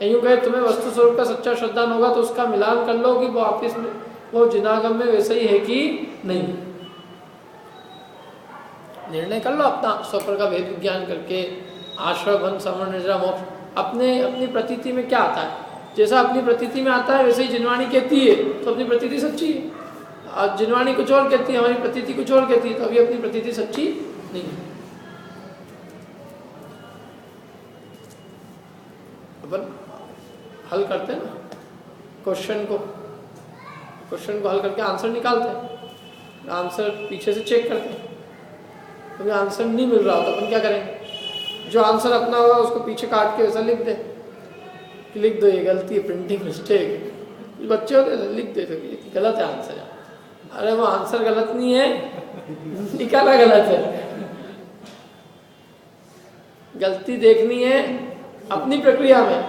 यूँ कहे तुम्हें वस्तु स्वरूप का सच्चा श्रद्धा होगा तो उसका मिलान कर लो कि वो आपस में, वो जिनागम में वैसा ही है कि नहीं, निर्णय कर लो अपना स्वपर का भेद विज्ञान करके। आश्रय बंध समण निद्रा मोक्ष, अपनी प्रतीति में क्या आता है, जैसा अपनी प्रतीति में आता है वैसे ही जिनवाणी कहती है, तो अपनी प्रतीति सच्ची है। और जिनवाणी कुछ और कहती है, हमारी प्रतीति कुछ और कहती है, तो अभी अपनी प्रतीति सच्ची नहीं है। अपन हल करते हैं ना क्वेश्चन को हल करके आंसर निकालते हैं, आंसर पीछे से चेक करते हैं। तो आंसर नहीं मिल रहा हो तो अपन क्या करेंगे, जो आंसर अपना होगा उसको पीछे काट के वैसा लिख दे, लिख दो ये गलती है, प्रिंटिंग मिस्टेक। बच्चे होते हैं लिख दे तो ये गलत है आंसर, अरे वो आंसर गलत नहीं है, निकाला गलत है। गलती देखनी है अपनी प्रक्रिया में,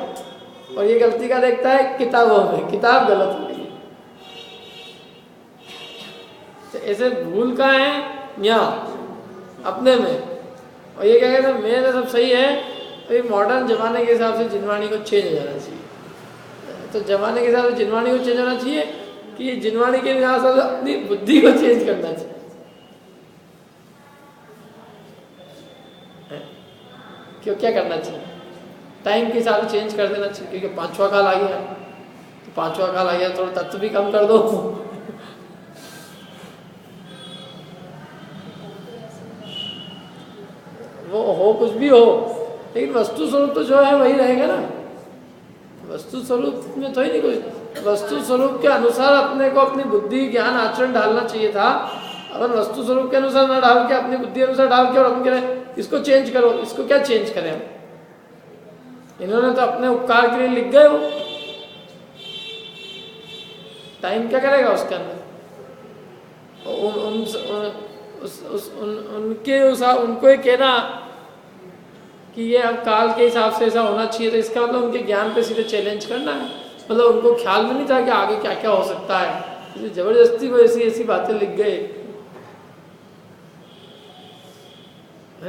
और ये गलती का देखता है किताबों में, किताब गलत हो गई। तो ऐसे भूल का है यहाँ अपने में, और ये क्या कहते हैं मेरे सब सही है, तो ये मॉडर्न जमाने के हिसाब से जिनवाणी को चेंज हो जाना चाहिए। तो जमाने के हिसाब से जिनवाणी को चेंज होना चाहिए कि जिनवाणी के हिसाब से अपनी बुद्धि को चेंज करना चाहिए। क्यों, क्या करना चाहिए, टाइम के हिसाब से चेंज कर देना चाहिए, क्योंकि 5वां काल आ गया, तो 5वां काल आ गया, थोड़ा तत्व भी कम कर दो। वो हो कुछ भी हो, लेकिन वस्तु स्वरूप तो जो है वही रहेगा ना। वस्तु स्वरूप में तो ही नहीं कोई, वस्तु स्वरूप के अनुसार अपने को अपनी बुद्धि ज्ञान आचरण डालना चाहिए था। अगर वस्तु स्वरूप के अनुसार ना डाल के अपनी बुद्धि अनुसार डाल के और हम कह रहे इसको चेंज करो, इसको क्या चेंज करें हम? इन्होंने तो अपने उपकार के लिए लिख गए हो, टाइम क्या करेगा उसके अंदर? उनको ये कहना कि ये अब काल के हिसाब से ऐसा होना चाहिए, तो इसका मतलब उनके ज्ञान पे सीधे चैलेंज करना है। मतलब उनको ख्याल में नहीं था कि आगे क्या क्या हो सकता है, इसलिए जबरदस्ती वो ऐसी ऐसी बातें लिख गए।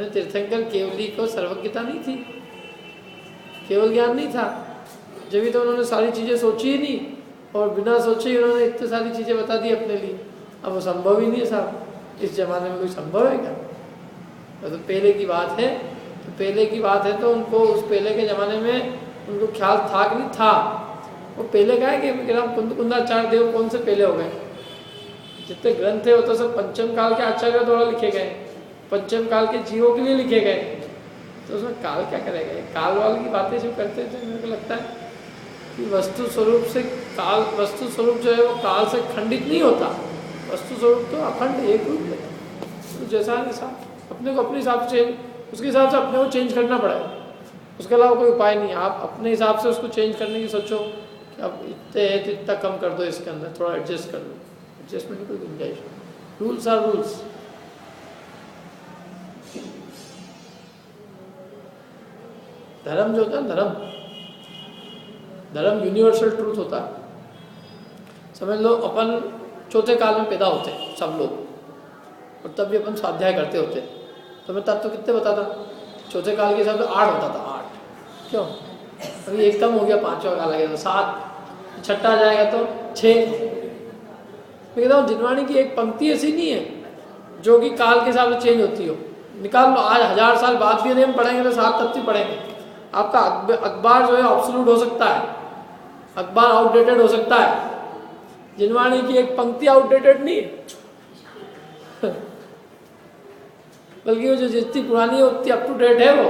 तीर्थंकर केवली को सर्वज्ञता नहीं थी, केवल ज्ञान नहीं था, जब तो उन्होंने सारी चीज़ें सोची ही नहीं, और बिना सोचे ही उन्होंने इतनी सारी चीज़ें बता दी अपने लिए। अब वो संभव ही नहीं है साहब, इस ज़माने में कोई संभव है क्या? तो पहले की बात है, तो पहले की बात है तो उनको उस पहले के ज़माने में उनको ख्याल था कि नहीं था। वो पहले का है कि कुंदाचार्य देव कौन से पहले हो गए? जितने ग्रंथ है वो तो सब पंचम काल के आचार्य द्वारा लिखे गए, पंचम काल के जीवों के लिए लिखे गए। तो उसमें काल क्या करेगा? काल वाल की बातें जो करते थे, मेरे को लगता है कि वस्तु स्वरूप से काल, वस्तु स्वरूप जो है वो काल से खंडित नहीं होता। वस्तु स्वरूप तो अखंड एक रूप है, तो जैसा है अपने को अपने हिसाब से, उसके हिसाब से अपने को चेंज करना पड़ेगा, उसके अलावा कोई उपाय नहीं है। आप अपने हिसाब से उसको चेंज करने की सोचो कि अब इतने है तो इतना कम कर दो, इसके अंदर थोड़ा एडजस्ट कर लो, एडजस्टमेंट की कोई गुंजाइश नहीं। Rules are rules. धर्म जो होता है, धर्म यूनिवर्सल ट्रूथ होता है। समझ लो अपन चौथे काल में पैदा होते हैं सब लोग, और तब भी अपन स्वाध्याय करते होते। तो मैं तब तो कितने बताता, चौथे काल के हिसाब से 8 होता था, 8। क्यों? अभी एक कम हो गया, 5वां काल आ गया तो 7, छठा आ जाएगा तो 6। मैं कहता हूँ जिनवाणी की एक पंक्ति ऐसी नहीं है जो कि काल के हिसाब से चेंज होती हो। निकाल लो, आज 1000 साल बाद भी यदि हम पढ़ेंगे तो 7 तत्व पढ़ेंगे। आपका अखबार जो है ऑब्सोल्यूट हो सकता है, अखबार आउटडेटेड हो सकता है, जिनवाणी की एक पंक्ति आउटडेटेड नहीं है बल्कि वो जो जितनी पुरानी है उतनी अप टू डेट है वो।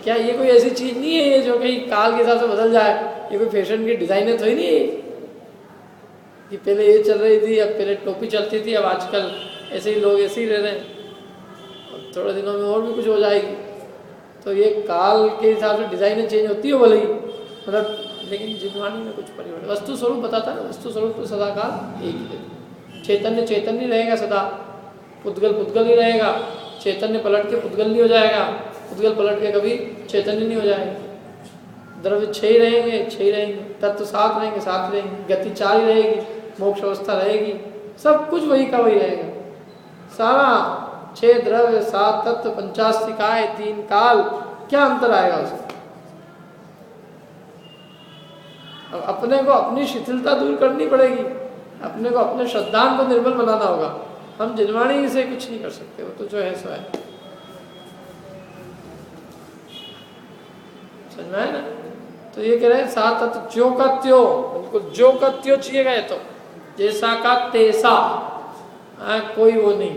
क्या ये कोई ऐसी चीज नहीं है ये जो कहीं काल के हिसाब से बदल जाए? ये कोई फैशन की डिजाइन है तो ही नहीं कि पहले ये चल रही थी, अब पहले टोपी चलती थी, अब आजकल ऐसे ही लोग ऐसे ही रह रहे हैं, और थोड़े दिनों में और भी कुछ हो जाएगी। तो ये काल के हिसाब से डिजाइनें चेंज होती है भले ही, मतलब, लेकिन जिनवाणी में कुछ परिवर्तन। वस्तु स्वरूप बताता है ना, वस्तु स्वरूप तो सदा काल एक ही है। चैतन्य चैतन्य रहेगा सदा, पुद्गल पुद्गल ही रहेगा। चैतन्य पलट के पुद्गल नहीं हो जाएगा, पुद्गल पलट के कभी चैतन्य नहीं हो जाएगा। द्रव्य 6 रहेंगे, 6 रहेंगे, तत्व 7 रहेंगे, 7 रहेंगे, गति 4 ही रहेगी, मोक्ष अवस्था रहेगी, सब कुछ वही का वही रहेगा। सारा 6 द्रव्य, 7 तत्व, 85 काय, 3 काल, क्या अंतर आएगा उसमें? अब अपने को अपनी शिथिलता दूर करनी पड़ेगी, अपने को अपने श्रद्धान को निर्मल बनाना होगा। हम जिनवाणी से कुछ नहीं कर सकते, वो तो जो है सो है। समझ में आया ना? तो ये कह रहे हैं 7 तत्व ज्यो का त्यो, उनको ज्यो का त्यो चाहिए गए, तो जैसा का तैसा, कोई वो नहीं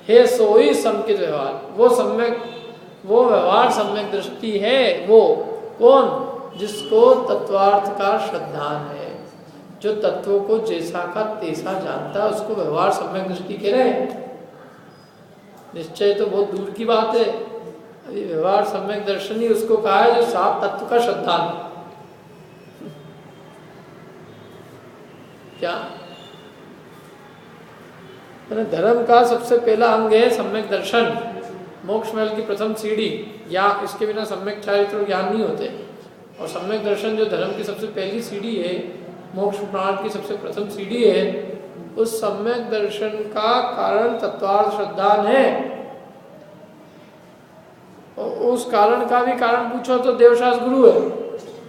है। सोई सम्यक व्यवहार, वो सम्यक, वो व्यवहार सम्यक दृष्टि है। वो कौन? जिसको तत्वार्थ का श्रद्धान है, जो तत्वों को जैसा का तैसा जानता है, उसको व्यवहार सम्यक दृष्टि कह रहे हैं। निश्चय तो बहुत दूर की बात है, अभी व्यवहार सम्यक दर्शन ही उसको कहा है जो 7 तत्व का श्रद्धान है। क्या धर्म का सबसे पहला अंग है सम्यक दर्शन, मोक्ष महल की प्रथम सीढ़ी, या इसके बिना सम्यक चारित्र ज्ञान नहीं होते। और सम्यक दर्शन जो धर्म की सबसे पहली सीढ़ी है, मोक्ष प्राण की सबसे प्रथम सीढ़ी है, उस सम्यक दर्शन का कारण तत्वार्थ श्रद्धान है। और उस कारण का भी कारण पूछो तो देवशास्त्र गुरु है,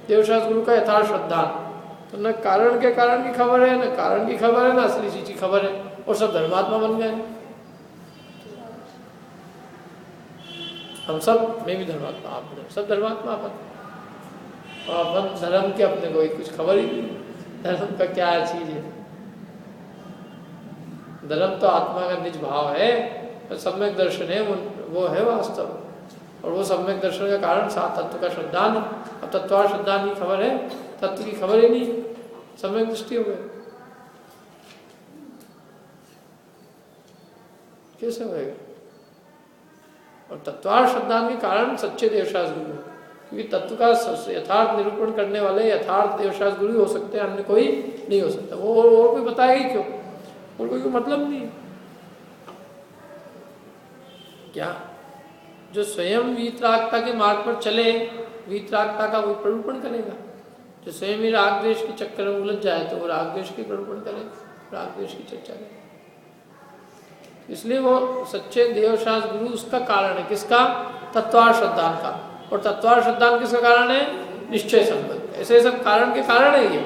देवशास्त्र गुरु का यथार्थ श्रद्धान। तो न कारण के कारण की खबर है, न कारण की खबर है, न असली चीज की खबर है, और सब धर्मात्मा बन गए। हम सब, मैं भी धर्मात्मा, आप सब धर्मात्मा अपन, और अपन धर्म के अपने को कुछ खबर ही नहीं, धर्म का क्या चीज है। धर्म तो आत्मा का निज भाव है, सम्यक दर्शन है, वो है वास्तव। और वो सम्यक दर्शन का कारण 7 तत्व का श्रद्धान है। अब तत्वार्थ श्रद्धान की खबर है, तत्व की खबर ही नहीं, सम्यक दृष्टि हो गई, कैसे होएगा? और तत्वार्थ श्रद्धान के कारण सच्चे देवशास्त्र गुरु, क्योंकि तत्व का यथार्थ निरूपण करने वाले यथार्थ देवशास्त्र गुरु हो सकते हैं, अन्य कोई नहीं हो सकता। वो और कोई बताएगा क्यों? और कोई मतलब नहीं। क्या जो स्वयं वीतरागता के मार्ग पर चले, वीतरागता का वो प्ररूपण करेगा। जो स्वयं ही राग द्वेष के चक्कर में उलझ जाए तो वो राग द्वेष की प्ररूपण करे, राग द्वेष की चर्चा करे। इसलिए वो सच्चे देवशास्त्र गुरु उसका कारण है। किसका? तत्वार श्रद्धान का। और तत्वार श्रद्धान किसका कारण है? निश्चय संबंध। ऐसे सब कारण के कारण है ये।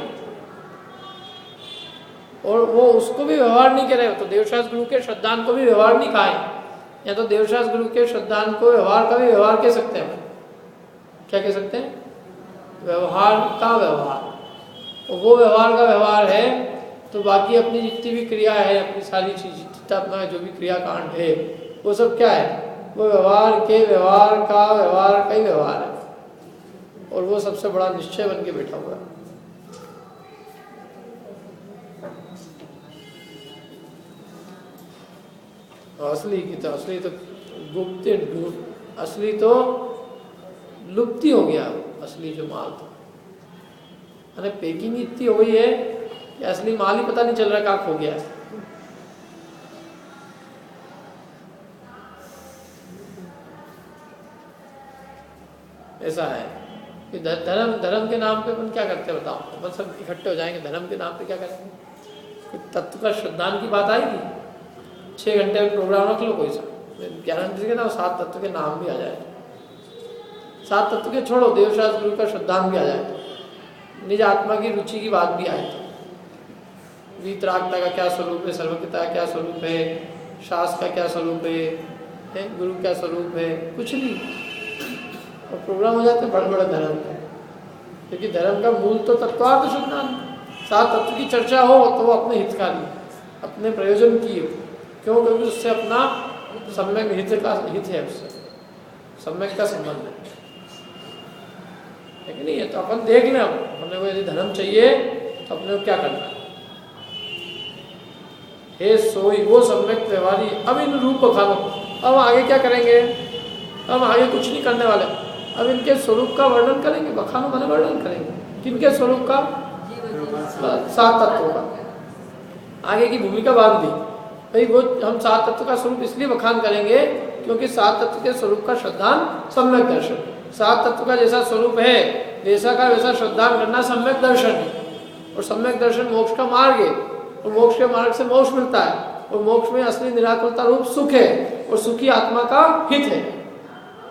और वो उसको भी व्यवहार नहीं कर रहे हो तो देवशास्त्र गुरु के श्रद्धान को भी व्यवहार नहीं कहा है। या तो देवशास्त्र गुरु के श्रद्धान को व्यवहार का भी व्यवहार कह सकते हैं। क्या कह सकते हैं? व्यवहार का व्यवहार। और वो व्यवहार का व्यवहार है तो बाकी अपनी जितनी भी क्रिया है, अपनी सारी चीज जितना अपना जो भी क्रियाकांड है वो सब क्या है? वो व्यवहार के व्यवहार का ही व्यवहार है। और वो सबसे बड़ा निश्चय बन के बैठा हुआ है। असली तो गुप्त, असली तो लुप्ती हो गया। असली जो माल था, अरे पैकिंग इतनी हो गई है कि असली माल ही पता नहीं चल रहा कहाँ खो गया है। ऐसा है कि धर्म के नाम पे अपन क्या करते हैं बताओ? अपन सब इकट्ठे हो जाएंगे, धर्म के नाम पे क्या करेंगे? तत्व का श्रद्धान की बात आएगी, 6 घंटे में प्रोग्राम रख लो कोई सा, गारंटी के ना 7 तत्व के नाम भी आ जाए। 7 तत्व के छोड़ो, देवशास्त्र गुरु का श्रद्धान भी आ जाए, निज आत्मा की रुचि की बात भी आए तो वीतरागता का क्या स्वरूप है, सर्वज्ञता का क्या स्वरूप है, शास्त्र का क्या स्वरूप है, गुरु क्या स्वरूप है, कुछ नहीं। और प्रोग्राम हो जाते बड़े बड़े धर्म के, क्योंकि धर्म का मूल तो तत्वार्थ शुद्धान। 7 तत्व की चर्चा हो तो वो अपने हितकारी, अपने प्रयोजन की हो। क्यों? क्योंकि उससे अपना सम्यक हित है, उससे सम्यक का संबंध है कि नहीं है। तो अपन देख लें, अपने को यदि धर्म चाहिए तो अपने को क्या करना है? हे सोई वो सम्यक व्यवहारी अब इन रूप बखानो। अब आगे क्या करेंगे? अब आगे कुछ नहीं करने वाले, अब इनके स्वरूप का वर्णन करेंगे। बखानो माने वर्णन करेंगे किनके स्वरूप का? 7 तत्वों का। आगे की भूमिका बांध दी भाई, वो हम 7 तत्व का स्वरूप इसलिए बखान करेंगे क्योंकि 7 तत्व के स्वरूप का श्रद्धान सम्यक दर्शन। 7 तत्व का जैसा स्वरूप है वैसा का वैसा श्रद्धान करना सम्यक दर्शन है। और सम्यक दर्शन मोक्ष का मार्ग है, और मोक्ष के मार्ग से मोक्ष मिलता है, और मोक्ष में असली निराकुलता रूप सुख है, और सुखी आत्मा का हित है।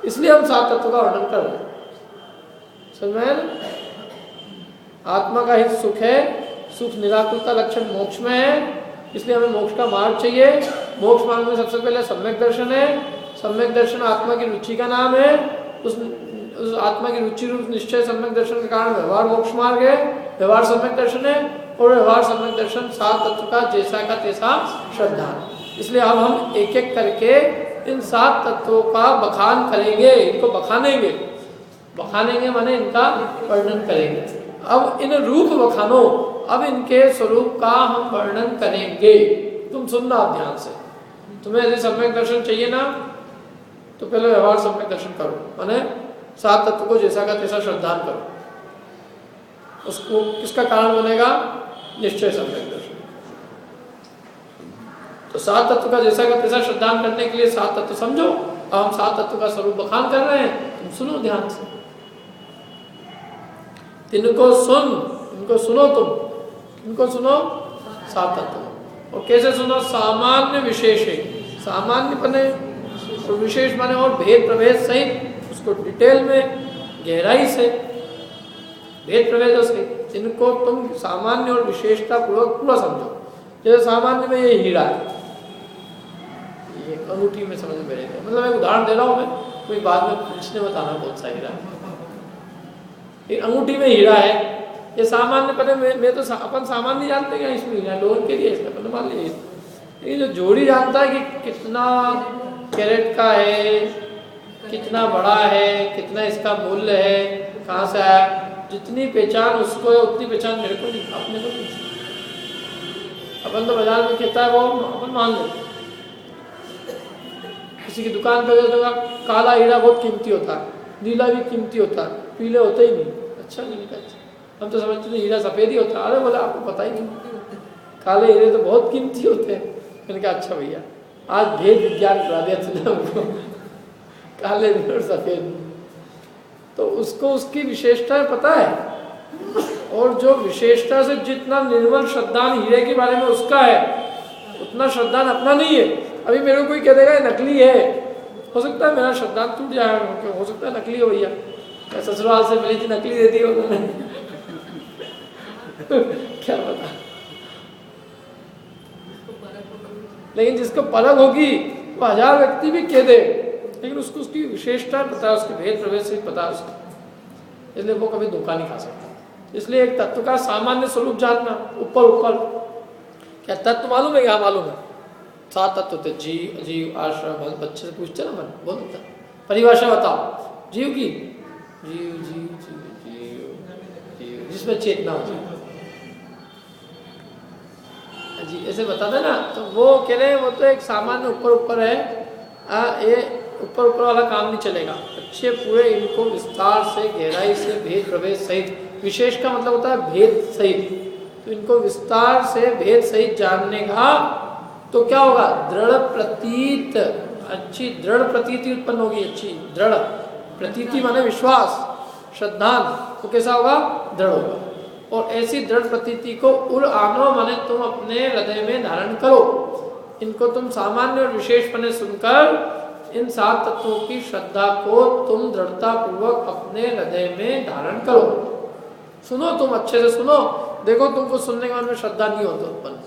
इसलिए हम 7 तत्व का वर्णन कर रहे हैं। समझ में? आत्मा का हित सुख है, सुख निराकुलता लक्षण मोक्ष में है, इसलिए हमें मोक्ष का मार्ग चाहिए। मोक्ष मार्ग में सबसे पहले सम्यक दर्शन है। सम्यक दर्शन आत्मा की रुचि का नाम है। उस आत्मा की रुचि रूप निश्चय सम्यक दर्शन के कारण व्यवहार मोक्ष मार्ग है, व्यवहार सम्यक दर्शन है, और व्यवहार सम्यक दर्शन 7 तत्व का जैसा का तैसा श्रद्धा। इसलिए अब हम एक एक करके इन 7 तत्वों का बखान करेंगे, इनको बखानेंगे। बखानेंगे माने इनका वर्णन करेंगे। अब इन रूप बखानो, अब इनके स्वरूप का हम वर्णन करेंगे। तुम सुनना ध्यान से। तुम्हें यदि सम्यक दर्शन चाहिए ना तो पहले व्यवहार सम्यक दर्शन करो, माने 7 तत्व को जैसा का तैसा श्रद्धान करो। उसको किसका कारण बनेगा? निश्चय सम्यक दर्शन। तो 7 तत्व का जैसा का तैसा श्रद्धान करने के लिए 7 तत्व समझो। अब हम 7 तत्व का स्वरूप बखान कर रहे हैं, तुम सुनो ध्यान से। इनको सुनो तुम। इनको सुनो 7 तत्व। और कैसे सुनो? सामान्य विशेष है। सामान्य बने तो विशेष माने और भेद प्रभेद सहित उसको डिटेल में गहराई से भेद प्रभेदों से इनको तुम सामान्य और विशेषता पूर्वक पूरा समझो। जैसे सामान्य में ये हीरा है, ये अंगूठी में समझ में रहेगा। मतलब एक उदाहरण दे रहा हूँ मैं, कोई बाद में पूछने बताना कौन सा हीरा है। एक अंगूठी में हीरा है, ये सामान्य पता मैं तो अपन सामान्य जानते हैं इसमें हीरा लोगों के लिए, इसमें पता मान लीजिए। लेकिन जो जोड़ी जानता है कि कितना कैरेट का है, कितना बड़ा है, कितना इसका मूल्य है, कहाँ से आया, जितनी पहचान उसको है उतनी पहचान मेरे को नहीं, अपने को नहीं। अपन तो बाजार में कहता है वो अपन मान लो। किसी की दुकान पर देखा काला हीरा बहुत कीमती होता है, नीला भी कीमती होता है, पीले होते ही नहीं। अच्छा नहीं कहते, हम तो समझते थे हीरा सफ़ेद ही होता है। अरे बोला आपको पता ही नहीं, काले हीरे तो बहुत कीमती होते हैं। मैंने कहा अच्छा भैया आज भेद विज्ञान करा दिया तुमने हमको, काले भी और सफ़ेद। तो उसको उसकी विशेषता पता है, और जो विशेषता से जितना निर्मल श्रद्धान हीरे के बारे में उसका है उतना श्रद्धान अपना नहीं है। अभी मेरे को कोई कह देगा नकली है, हो सकता है मेरा श्रद्धांत टूट जाएगा, हो सकता है नकली हो भैया, मैं ससुराल से मिली थी नकली दे दी उन्होंने क्या पता। लेकिन जिसको परख होगी वो 1000 व्यक्ति भी कह दे, लेकिन उसको उसकी विशेषता पता है, उसके भेद प्रवेश से पता है उसको, इसलिए वो कभी धोखा नहीं खा सकता। इसलिए एक तत्व का सामान्य स्वरूप जानना, ऊपर ऊपर क्या तत्व मालूम है? क्या मालूम है? 7 तत्व होते, जीव, अजीव, आश्रम। बच्चे से पूछते ना, मन बोल देता परिभाषा बताओ जीव की। जीव जीव जीव जीव जीव जिसमें चेतना हो जी, ऐसे बताते ना, तो वो कह रहे वो तो एक सामान्य ऊपर ऊपर है, ये ऊपर ऊपर वाला काम नहीं चलेगा। अच्छे पूरे इनको विस्तार से, गहराई से, भेद प्रवेश सहित, विशेष का मतलब होता है भेद सहित, तो इनको विस्तार से भेद सहित जानने का तो क्या होगा? दृढ़ प्रतीत, अच्छी दृढ़ प्रतीति उत्पन्न होगी। अच्छी दृढ़ प्रतीति माने विश्वास, श्रद्धांत, तो कैसा होगा? दृढ़ होगा। और ऐसी दृढ़ प्रतीति को उर आनो माने तुम अपने हृदय में धारण करो। इनको तुम सामान्य और विशेष पने सुनकर इन 7 तत्वों की श्रद्धा को तुम दृढ़ता पूर्वक अपने हृदय में धारण करो। सुनो, तुम अच्छे से सुनो, देखो तुमको सुनने के बाद में श्रद्धा नहीं होता उत्पन्न,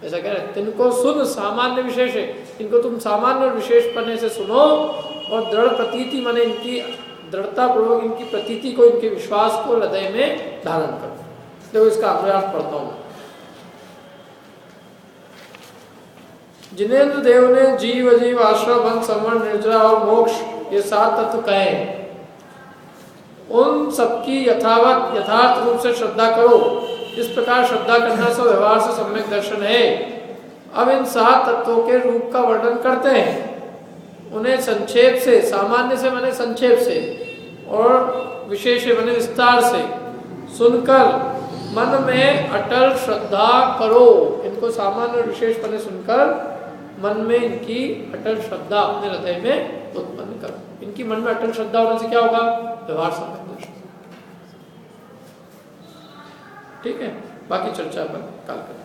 ऐसा कह रहे। इनको सुन, सामान्य विशेष है, इनको तुम सामान्य और विशेष पने से सुनो और दृढ़ प्रतीति माने इनकी दृढ़ता पूर्वक इनकी प्रतीति को, इनके विश्वास को हृदय में धारण करो। देखो इसका अभ्यास पढ़ता हूँ। जिनेन्द्र देव ने जीव, अजीव, आश्रम, बंध, संवरण, निर्जरा और मोक्ष ये 7 तत्व कहे, उन सबकी यथार्थ रूप से श्रद्धा करो। इस प्रकार श्रद्धा करना से व्यवहार से सम्यक दर्शन है। अब इन 7 तत्वों के रूप का वर्णन करते हैं। उन्हें संक्षेप से, सामान्य से माने संक्षेप से, और विशेष माने विस्तार से सुनकर मन में अटल श्रद्धा करो। इनको सामान्य और विशेष माने सुनकर मन में इनकी अटल श्रद्धा अपने हृदय में उत्पन्न करो। इनकी मन में अटल श्रद्धा होने से क्या होगा? व्यवहार सम्यक दर्शन। ठीक है, बाकी चर्चा पर काल करें।